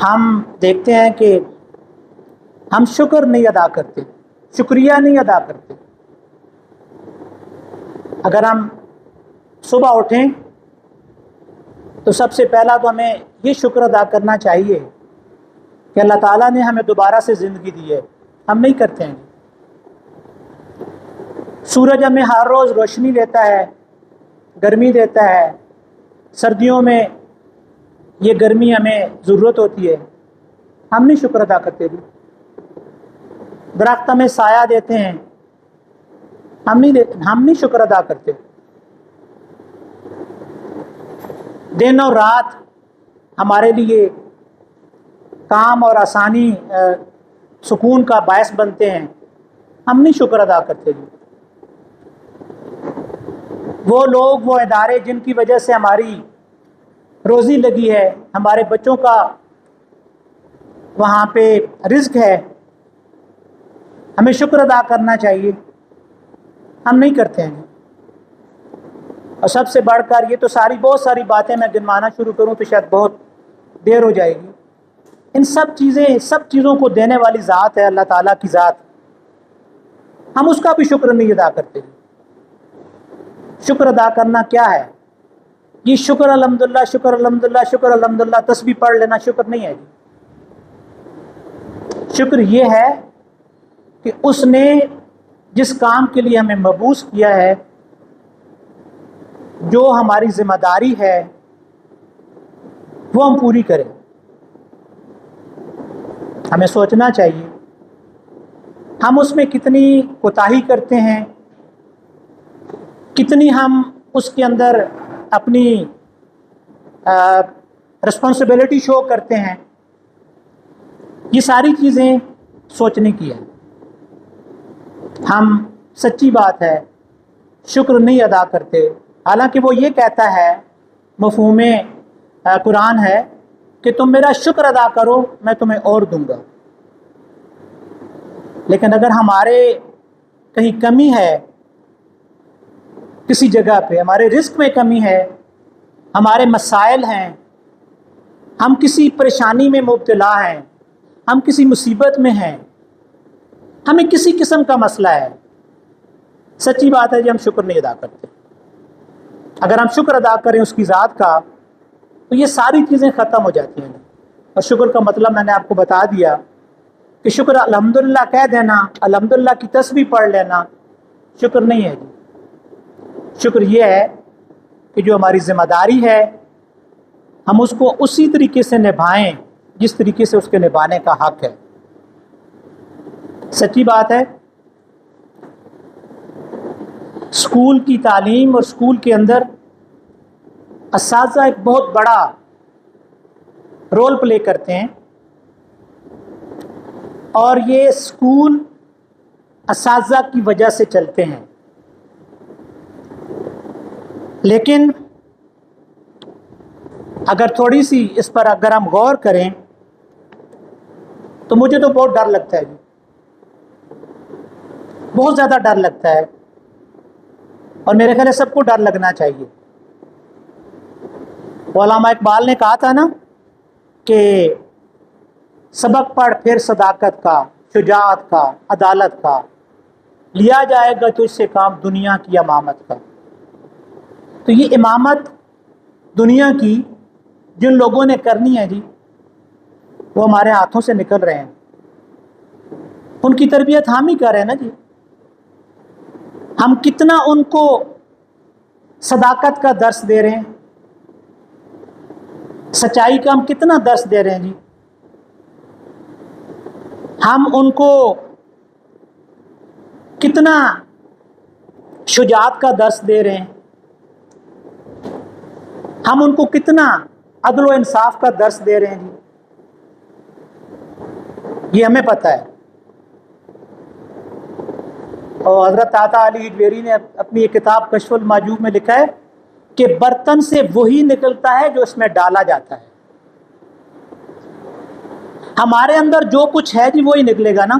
ہم دیکھتے ہیں کہ ہم شکر نہیں ادا کرتے، شکریہ نہیں ادا کرتے۔ اگر ہم صبح اٹھیں تو سب سے پہلا تو ہمیں یہ شکر ادا کرنا چاہیے کہ اللہ تعالیٰ نے ہمیں دوبارہ سے زندگی دی ہے، ہم نہیں کرتے ہیں۔ سورج ہمیں ہر روز روشنی دیتا ہے، گرمی دیتا ہے، سردیوں میں یہ گرمی ہمیں ضرورت ہوتی ہے، ہم نہیں شکر ادا کرتے بھی۔ درخت ہمیں سایہ دیتے ہیں، ہم نہیں شکر ادا کرتے۔ دن اور رات ہمارے لیے کام اور آسانی سکون کا باعث بنتے ہیں، ہم نہیں شکر ادا کرتے جی۔ وہ لوگ، وہ ادارے جن کی وجہ سے ہماری روزی لگی ہے، ہمارے بچوں کا وہاں پہ رزق ہے، ہمیں شکر ادا کرنا چاہیے، ہم نہیں کرتے ہیں۔ اور سب سے بڑھ کر یہ تو بہت ساری باتیں میں گنوانا شروع کروں تو شاید بہت دیر ہو جائے گی۔ ان سب چیزوں کو دینے والی ذات ہے اللہ تعالیٰ کی ذات، ہم اس کا بھی شکر نہیں ادا کرتے۔ شکر ادا کرنا کیا ہے؟ یہ شکر الحمدللہ، شکر الحمدللہ، شکر الحمدللہ تسبیح پڑھ لینا شکر نہیں ہے جی۔ شکر یہ ہے کہ اس نے جس کام کے لیے ہمیں مبعوث کیا ہے، جو ہماری ذمہ داری ہے، وہ ہم پوری کریں۔ ہمیں سوچنا چاہیے ہم اس میں کتنی کوتاہی کرتے ہیں، کتنی ہم اس کے اندر اپنی رسپانسبلٹی شو کرتے ہیں۔ یہ ساری چیزیں سوچنے کی ہیں۔ ہم سچی بات ہے شکر نہیں ادا کرتے، حالانکہ وہ یہ کہتا ہے، مفہوم قرآن ہے کہ تم میرا شکر ادا کرو میں تمہیں اور دوں گا۔ لیکن اگر ہمارے کہیں کمی ہے، کسی جگہ پہ ہمارے رزق میں کمی ہے، ہمارے مسائل ہیں، ہم کسی پریشانی میں مبتلا ہیں، ہم کسی مصیبت میں ہیں، ہمیں کسی قسم کا مسئلہ ہے، سچی بات ہے جی ہم شکر نہیں ادا کرتے۔ اگر ہم شکر ادا کریں اس کی ذات کا تو یہ ساری چیزیں ختم ہو جاتی ہیں۔ اور شکر کا مطلب میں نے آپ کو بتا دیا کہ شکر الحمدللہ کہہ دینا، الحمدللہ کی تسبیح پڑھ لینا شکر نہیں ہے جی۔ شکر یہ ہے کہ جو ہماری ذمہ داری ہے ہم اس کو اسی طریقے سے نبھائیں جس طریقے سے اس کے نبھانے کا حق ہے۔ سچی بات ہے اسکول کی تعلیم اور اسکول کے اندر اساتذہ ایک بہت بڑا رول پلے کرتے ہیں، اور یہ اسکول اساتذہ کی وجہ سے چلتے ہیں۔ لیکن اگر تھوڑی سی اس پر اگر ہم غور کریں تو مجھے تو بہت ڈر لگتا ہے جی، بہت زیادہ ڈر لگتا ہے، اور میرے خیال ہے سب کو ڈر لگنا چاہیے۔ علامہ اقبال نے کہا تھا نا کہ سبق پڑھ پھر صداقت کا، شجاعت کا، عدالت کا، لیا جائے گا تجھ سے کام دنیا کی امامت کا۔ تو یہ امامت دنیا کی جن لوگوں نے کرنی ہے جی، وہ ہمارے ہاتھوں سے نکل رہے ہیں، ان کی تربیت ہم ہی کر رہے ہیں نا جی۔ ہم کتنا ان کو صداقت کا درس دے رہے ہیں، سچائی کا ہم کتنا درس دے رہے ہیں جی۔ ہم ان کو کتنا شجاعت کا درس دے رہے ہیں، ہم ان کو کتنا عدل و انصاف کا درس دے رہے ہیں جی، یہ ہمیں پتہ ہے۔ اور حضرت عطا علی حجویری نے اپنی ایک کتاب کشف المحجوب میں لکھا ہے کہ برتن سے وہی نکلتا ہے جو اس میں ڈالا جاتا ہے۔ ہمارے اندر جو کچھ ہے جی وہی نکلے گا نا۔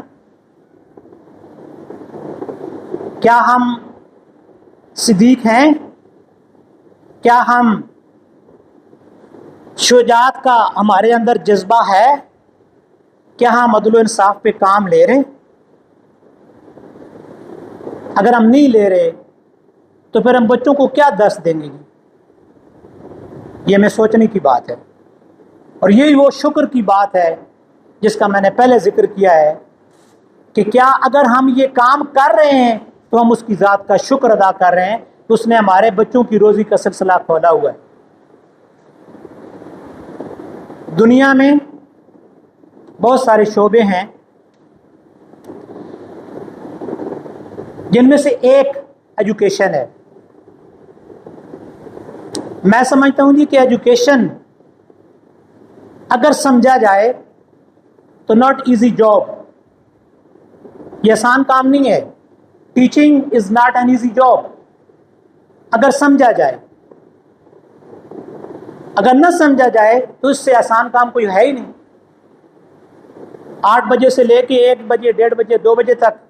کیا ہم صدیق ہیں؟ کیا ہم شجاعت کا ہمارے اندر جذبہ ہے؟ کیا ہم عدل و انصاف پہ کام لے رہے ہیں؟ اگر ہم نہیں لے رہے تو پھر ہم بچوں کو کیا درس دیں گے؟ یہ ہمیں سوچنے کی بات ہے، اور یہی وہ شکر کی بات ہے جس کا میں نے پہلے ذکر کیا ہے کہ کیا اگر ہم یہ کام کر رہے ہیں تو ہم اس کی ذات کا شکر ادا کر رہے ہیں کہ اس نے ہمارے بچوں کی روزی کا سلسلہ کھولا ہوا ہے۔ دنیا میں بہت سارے شعبے ہیں جن میں سے ایک ایجوکیشن ہے۔ میں سمجھتا ہوں جی کہ ایجوکیشن اگر سمجھا جائے تو ناٹ ایزی جاب، یہ آسان کام نہیں ہے۔ Teaching is not an easy job اگر سمجھا جائے۔ اگر نہ سمجھا جائے تو اس سے آسان کام کوئی ہے ہی نہیں۔ 8 بجے سے لے کے 1 بجے 1:30 بجے 2 بجے تک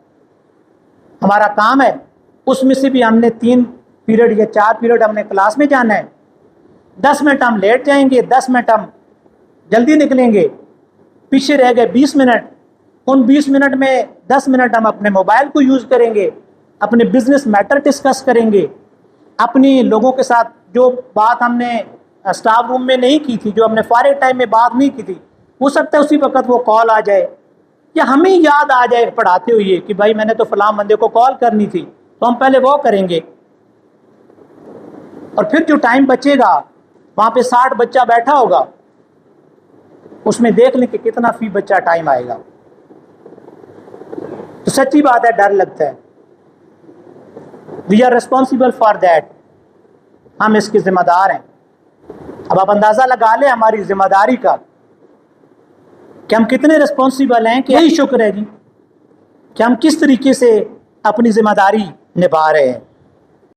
ہمارا کام ہے، اس میں سے بھی ہم نے 3 پیریڈ یا 4 پیریڈ ہم نے کلاس میں جانا ہے۔ 10 منٹ ہم لیٹ جائیں گے، 10 منٹ ہم جلدی نکلیں گے، پیچھے رہ گئے 20 منٹ۔ ان 20 منٹ میں 10 منٹ ہم اپنے موبائل کو یوز کریں گے، اپنے بزنس میٹر ڈسکس کریں گے، اپنی لوگوں کے ساتھ جو بات ہم نے اسٹاف روم میں نہیں کی تھی، جو ہم نے فارغ ٹائم میں بات نہیں کی تھی، ہو سکتا ہے اسی وقت وہ کال آ جائے یا ہمیں یاد آ جائے پڑھاتے ہوئے کہ بھائی میں نے تو فلاں بندے کو کال کرنی تھی، تو ہم پہلے وہ کریں گے۔ اور پھر جو ٹائم بچے گا وہاں پہ 60 بچہ بیٹھا ہوگا، اس میں دیکھ لیں کہ کتنا فی بچہ ٹائم آئے گا۔ تو سچی بات ہے، ڈر لگتا ہے۔ We are responsible for that, ہم اس کے ذمہ دار ہیں۔ اب آپ اندازہ لگا لیں ہماری ذمہ داری کا کہ ہم کتنے ریسپانسیبل ہیں، کہ یہی شکر ہے جی کہ ہم کس طریقے سے اپنی ذمہ داری نبھا رہے ہیں۔